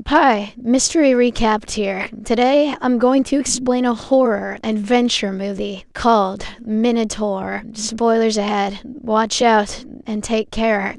Hi, Mystery Recapped here. Today, I'm going to explain a horror adventure movie called Minotaur. Spoilers ahead. Watch out and take care.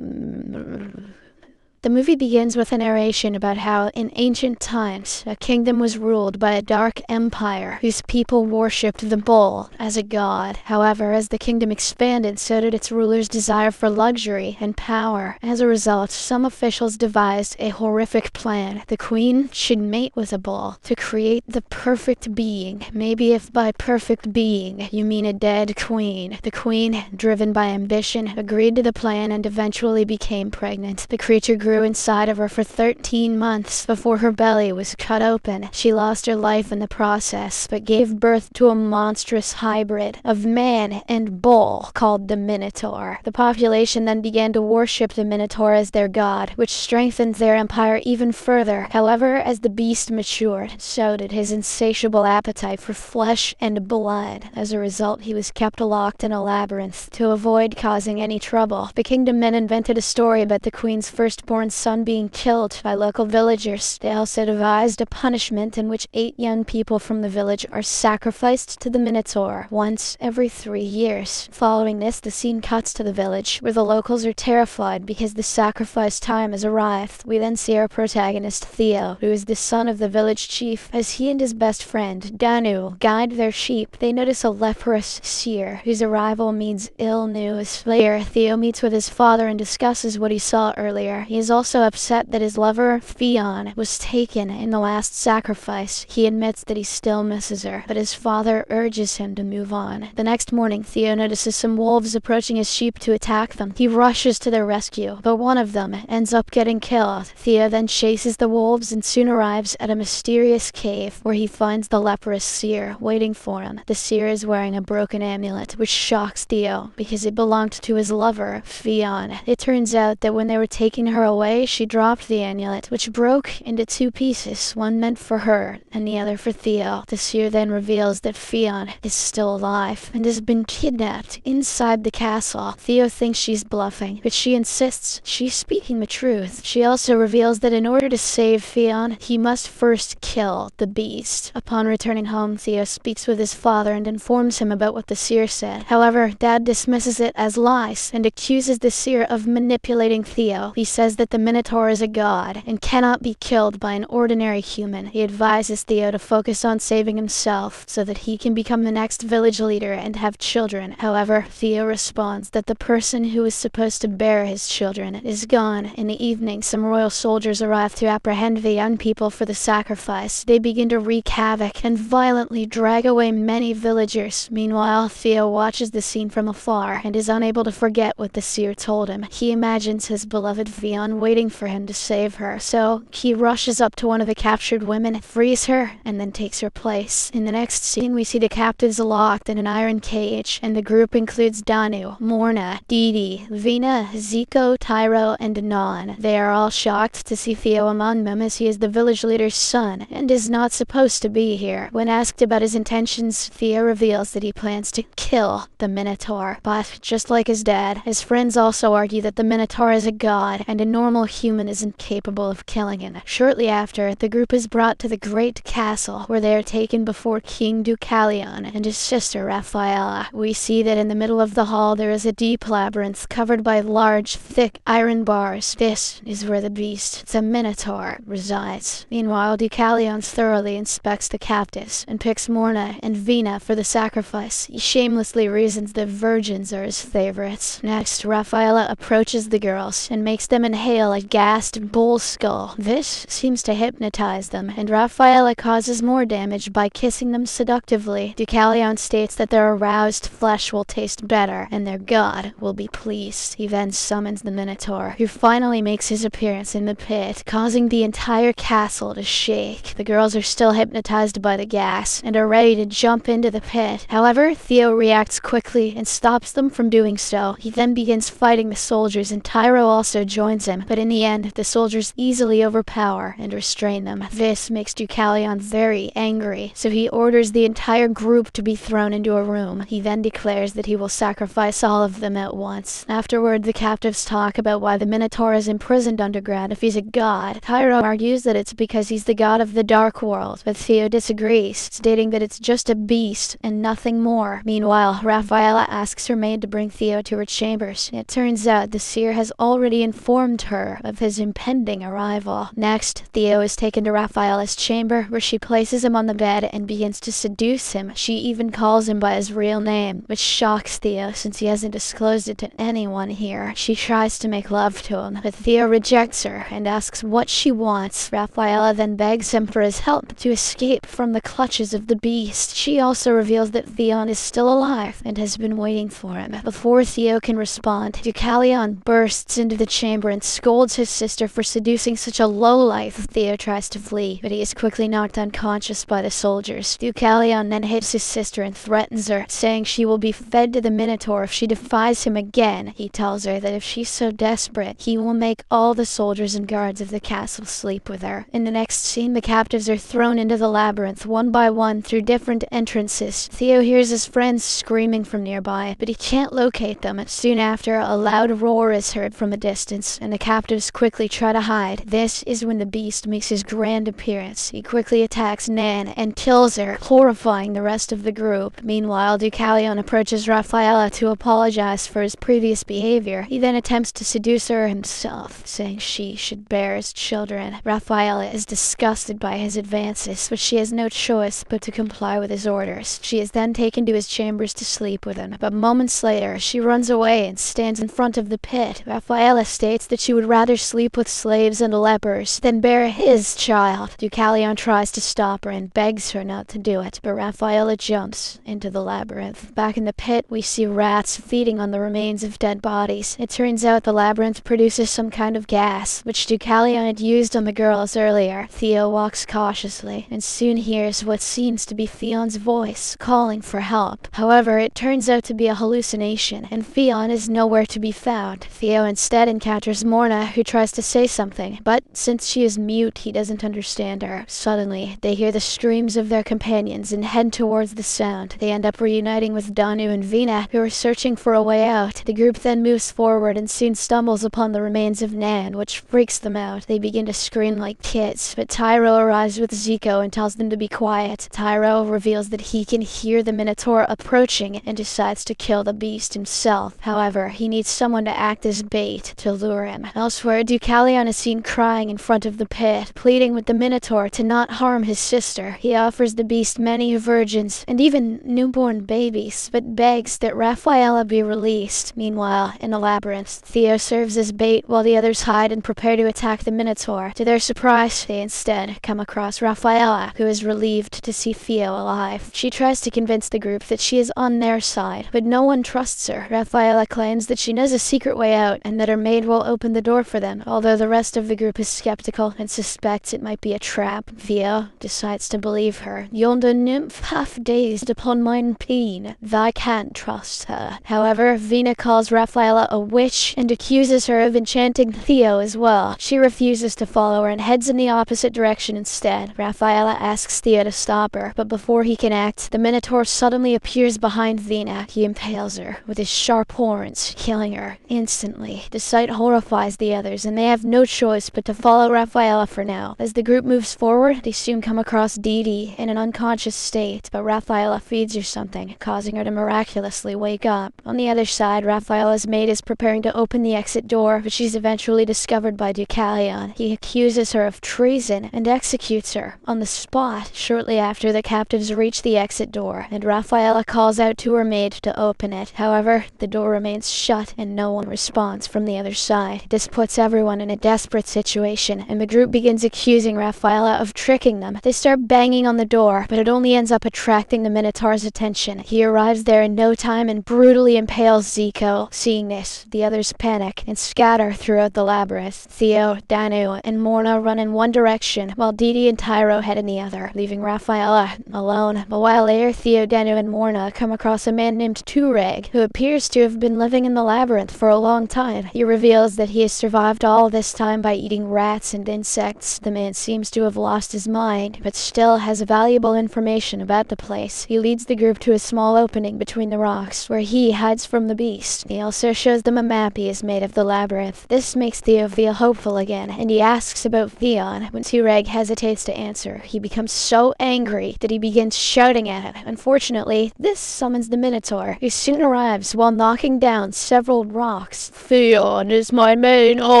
The movie begins with a narration about how, in ancient times, a kingdom was ruled by a dark empire whose people worshipped the bull as a god. However, as the kingdom expanded, so did its rulers' desire for luxury and power. As a result, some officials devised a horrific plan. The queen should mate with a bull to create the perfect being. Maybe if by perfect being you mean a dead queen. The queen, driven by ambition, agreed to the plan and eventually became pregnant. The creature grew inside of her for 13 months before her belly was cut open. She lost her life in the process, but gave birth to a monstrous hybrid of man and bull called the Minotaur. The population then began to worship the Minotaur as their god, which strengthened their empire even further. However, as the beast matured, so did his insatiable appetite for flesh and blood. As a result, he was kept locked in a labyrinth to avoid causing any trouble. The kingdom men invented a story about the queen's firstborn son being killed by local villagers. They also devised a punishment in which 8 young people from the village are sacrificed to the Minotaur once every 3 years. Following this, the scene cuts to the village, where the locals are terrified because the sacrifice time has arrived. We then see our protagonist, Theo, who is the son of the village chief. As he and his best friend, Danu, guide their sheep, they notice a leprous seer, whose arrival means ill news. Later, Theo meets with his father and discusses what he saw earlier. He is also upset that his lover, Theon, was taken in the last sacrifice. He admits that he still misses her, but his father urges him to move on. The next morning, Theo notices some wolves approaching his sheep to attack them. He rushes to their rescue, but one of them ends up getting killed. Theo then chases the wolves and soon arrives at a mysterious cave where he finds the leprous seer waiting for him. The seer is wearing a broken amulet, which shocks Theo because it belonged to his lover, Theon. It turns out that when they were taking her away, she dropped the amulet, which broke into 2 pieces, one meant for her and the other for Theo. The seer then reveals that Theon is still alive and has been kidnapped inside the castle. Theo thinks she's bluffing, but she insists she's speaking the truth. She also reveals that in order to save Theon, he must first kill the beast. Upon returning home, Theo speaks with his father and informs him about what the seer said. However, Dad dismisses it as lies and accuses the seer of manipulating Theo. He says that the Minotaur is a god and cannot be killed by an ordinary human. He advises Theo to focus on saving himself so that he can become the next village leader and have children. However, Theo responds that the person who is supposed to bear his children is gone. In the evening, some royal soldiers arrive to apprehend the young people for the sacrifice. They begin to wreak havoc and violently drag away many villagers. Meanwhile, Theo watches the scene from afar and is unable to forget what the seer told him. He imagines his beloved Theon waiting for him to save her, so he rushes up to one of the captured women, frees her, and then takes her place. In the next scene, we see the captives locked in an iron cage, and the group includes Danu, Morna, Didi, Vina, Zico, Tyro, and Non. They are all shocked to see Theo among them, as he is the village leader's son and is not supposed to be here. When asked about his intentions, Theo reveals that he plans to kill the Minotaur, but just like his dad, his friends also argue that the Minotaur is a god and a normal human isn't capable of killing him. Shortly after, the group is brought to the Great Castle, where they are taken before King Deucalion and his sister Raphaela. We see that in the middle of the hall there is a deep labyrinth covered by large, thick iron bars. This is where the beast, the Minotaur, resides. Meanwhile, Deucalion thoroughly inspects the captives and picks Morna and Vina for the sacrifice. He shamelessly reasons that virgins are his favorites. Next, Raphaela approaches the girls and makes them inhale a gassed bull skull. This seems to hypnotize them, and Raphaela causes more damage by kissing them seductively. Deucalion states that their aroused flesh will taste better, and their god will be pleased. He then summons the Minotaur, who finally makes his appearance in the pit, causing the entire castle to shake. The girls are still hypnotized by the gas, and are ready to jump into the pit. However, Theo reacts quickly and stops them from doing so. He then begins fighting the soldiers, and Tyro also joins him. him, but in the end, the soldiers easily overpower and restrain them. This makes Deucalion very angry, so he orders the entire group to be thrown into a room. He then declares that he will sacrifice all of them at once. Afterward, the captives talk about why the Minotaur is imprisoned underground if he's a god. Tyro argues that it's because he's the god of the dark world, but Theo disagrees, stating that it's just a beast and nothing more. Meanwhile, Raphaela asks her maid to bring Theo to her chambers. It turns out the seer has already informed her of his impending arrival. Next, Theo is taken to Raphaela's chamber, where she places him on the bed and begins to seduce him. She even calls him by his real name, which shocks Theo since he hasn't disclosed it to anyone here. She tries to make love to him, but Theo rejects her and asks what she wants. Raphaela then begs him for his help to escape from the clutches of the beast. She also reveals that Theon is still alive and has been waiting for him. Before Theo can respond, Deucalion bursts into the chamber and scolds his sister for seducing such a lowlife. Theo tries to flee, but he is quickly knocked unconscious by the soldiers. Deucalion then hits his sister and threatens her, saying she will be fed to the Minotaur if she defies him again. He tells her that if she's so desperate, he will make all the soldiers and guards of the castle sleep with her. In the next scene, the captives are thrown into the labyrinth one by one through different entrances. Theo hears his friends screaming from nearby, but he can't locate them. Soon after, a loud roar is heard from a distance, and the captives quickly try to hide. This is when the beast makes his grand appearance. He quickly attacks Nan and kills her, horrifying the rest of the group. Meanwhile, Deucalion approaches Raphaela to apologize for his previous behavior. He then attempts to seduce her himself, saying she should bear his children. Raphaela is disgusted by his advances, but she has no choice but to comply with his orders. She is then taken to his chambers to sleep with him, but moments later, she runs away and stands in front of the pit. Raphaela states that she would rather sleep with slaves and lepers than bear his child. Deucalion tries to stop her and begs her not to do it, but Raphaela jumps into the labyrinth. Back in the pit, we see rats feeding on the remains of dead bodies. It turns out the labyrinth produces some kind of gas, which Deucalion had used on the girls earlier. Theo walks cautiously and soon hears what seems to be Theon's voice calling for help. However, it turns out to be a hallucination, and Theon is nowhere to be found. Theo instead encounters Morna, who tries to say something, but since she is mute, he doesn't understand her. Suddenly, they hear the screams of their companions and head towards the sound. They end up reuniting with Danu and Vina, who are searching for a way out. The group then moves forward and soon stumbles upon the remains of Nan, which freaks them out. They begin to scream like kids, but Tyro arrives with Zico and tells them to be quiet. Tyro reveals that he can hear the Minotaur approaching and decides to kill the beast himself. However, he needs someone to act as bait to lure him. Elsewhere, Deucalion is seen crying in front of the pit, pleading with the Minotaur to not harm his sister. He offers the beast many virgins and even newborn babies, but begs that Raphaela be released. Meanwhile, in the labyrinth, Theo serves as bait while the others hide and prepare to attack the Minotaur. To their surprise, they instead come across Raphaela, who is relieved to see Theo alive. She tries to convince the group that she is on their side, but no one trusts her. Raphaela claims that she knows a secret way out and that her maid will open the door for them, although the rest of the group is skeptical and suspects it might be a trap. Theo decides to believe her. Yonder nymph, half dazed upon mine pain, thou can't trust her. However, Vina calls Raphaela a witch and accuses her of enchanting Theo as well. She refuses to follow her and heads in the opposite direction instead. Raphaela asks Theo to stop her, but before he can act, the Minotaur suddenly appears behind Vina. He impales her with his sharp horns, killing her instantly. The sight horrifies the others, and they have no choice but to follow Raphaela for now. As the group moves forward, they soon come across Didi in an unconscious state, but Raphaela feeds her something, causing her to miraculously wake up. On the other side, Raphaela's maid is preparing to open the exit door, but she's eventually discovered by Deucalion. He accuses her of treason and executes her on the spot. Shortly after, the captives reach the exit door, and Raphaela calls out to her maid to open it. However, the door remains shut and no one responds from the other side. This puts everyone in a desperate situation, and the group begins accusing Raphaela of tricking them. They start banging on the door, but it only ends up attracting the Minotaur's attention. He arrives there in no time and brutally impales Zico. Seeing this, the others panic and scatter throughout the labyrinth. Theo, Danu, and Morna run in one direction, while Didi and Tyro head in the other, leaving Raphaela alone. A while later, Theo, Danu, and Morna come across a man named Tureg, who appears to have been living in the labyrinth for a long time. He reveals that he is has survived all this time by eating rats and insects. The man seems to have lost his mind, but still has valuable information about the place. He leads the group to a small opening between the rocks, where he hides from the beast. He also shows them a map he has made of the labyrinth. This makes Theo feel hopeful again, and he asks about Theon. When Tureg hesitates to answer, he becomes so angry that he begins shouting at him. Unfortunately, this summons the Minotaur, who soon arrives while knocking down several rocks. Theon is my main goal.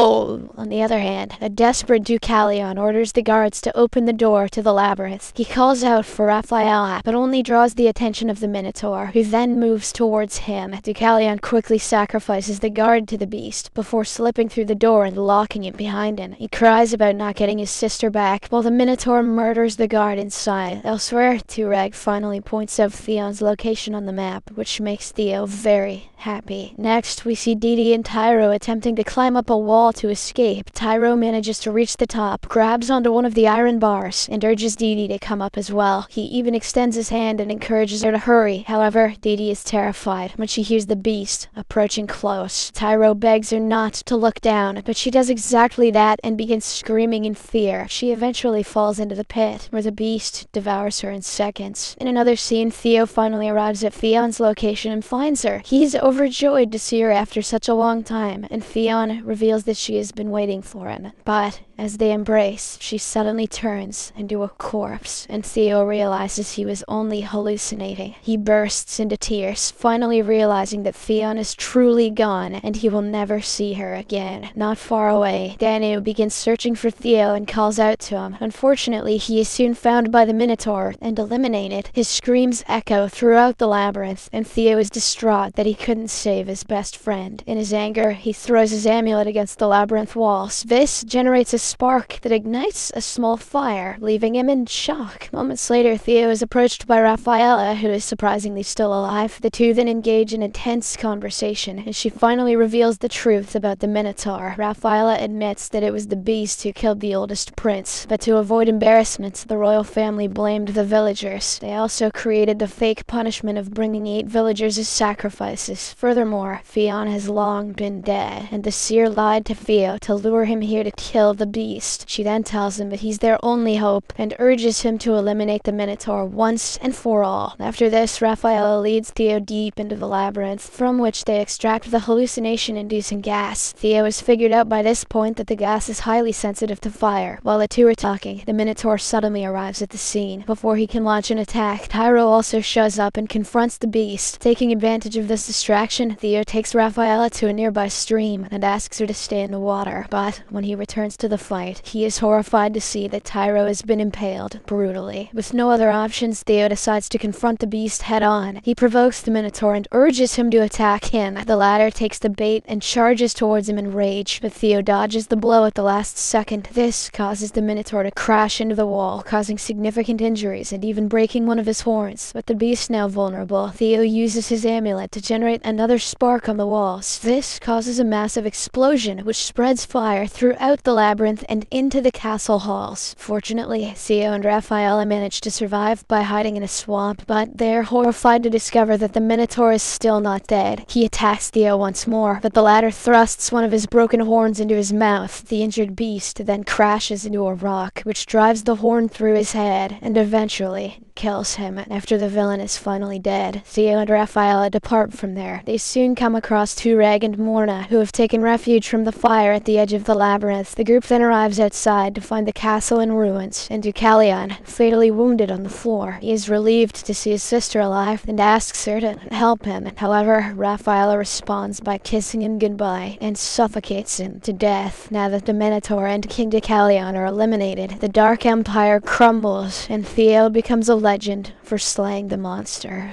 On the other hand, a desperate Deucalion orders the guards to open the door to the labyrinth. He calls out for Raphaela, but only draws the attention of the Minotaur, who then moves towards him. Deucalion quickly sacrifices the guard to the beast before slipping through the door and locking it behind him. He cries about not getting his sister back, while the Minotaur murders the guard inside. Elsewhere, Tureg finally points out Theon's location on the map, which makes Theo very happy. Next, we see Didi and Tyro attempting to climb up a wall to escape. Tyro manages to reach the top, grabs onto one of the iron bars, and urges Didi to come up as well. He even extends his hand and encourages her to hurry. However, Didi is terrified when she hears the beast approaching close. Tyro begs her not to look down, but she does exactly that and begins screaming in fear. She eventually falls into the pit, where the beast devours her in seconds. In another scene, Theo finally arrives at Theon's location and finds her. He's overjoyed to see her after such a long time, and Theon reveals that she has been waiting for him. But as they embrace, she suddenly turns into a corpse, and Theo realizes he was only hallucinating. He bursts into tears, finally realizing that Theon is truly gone, and he will never see her again. Not far away, Danu begins searching for Theo and calls out to him. Unfortunately, he is soon found by the Minotaur and eliminated. His screams echo throughout the labyrinth, and Theo is distraught that he couldn't save his best friend. In his anger, he throws his amulet against the labyrinth walls. This generates a spark that ignites a small fire, leaving him in shock. Moments later, Theo is approached by Raphaela, who is surprisingly still alive. The two then engage in a tense conversation, and she finally reveals the truth about the Minotaur. Raphaela admits that it was the beast who killed the oldest prince, but to avoid embarrassment, the royal family blamed the villagers. They also created the fake punishment of bringing 8 villagers as sacrifices. Furthermore, Theon has long been dead, and the seer lied to Theo to lure him here to kill the beast. She then tells him that he's their only hope, and urges him to eliminate the Minotaur once and for all. After this, Raphaela leads Theo deep into the labyrinth, from which they extract the hallucination-inducing gas. Theo has figured out by this point that the gas is highly sensitive to fire. While the two are talking, the Minotaur suddenly arrives at the scene. Before he can launch an attack, Tyro also shows up and confronts the beast. Taking advantage of this distraction, Theo takes Raphaela to a nearby stream and asks her to stay in the water. But when he returns to the fight, he is horrified to see that Tyro has been impaled brutally. With no other options, Theo decides to confront the beast head-on. He provokes the Minotaur and urges him to attack him. The latter takes the bait and charges towards him in rage, but Theo dodges the blow at the last second. This causes the Minotaur to crash into the wall, causing significant injuries and even breaking one of his horns. With the beast now vulnerable, Theo uses his amulet to generate another spark on the walls. This causes a massive explosion, which spreads fire throughout the labyrinth and into the castle halls. Fortunately, Theo and Raphaela manage to survive by hiding in a swamp, but they're horrified to discover that the Minotaur is still not dead. He attacks Theo once more, but the latter thrusts one of his broken horns into his mouth. The injured beast then crashes into a rock, which drives the horn through his head, and eventually kills him. After the villain is finally dead, Theo and Raphaela depart from there. They soon come across Tureg and Morna, who have taken refuge from the fire at the edge of the labyrinth. The group then arrives outside to find the castle in ruins, and Deucalion fatally wounded on the floor. He is relieved to see his sister alive and asks her to help him. However, Raphaela responds by kissing him goodbye and suffocates him to death. Now that the Minotaur and King Deucalion are eliminated, the Dark Empire crumbles, and Theo becomes a legend for slaying the monster.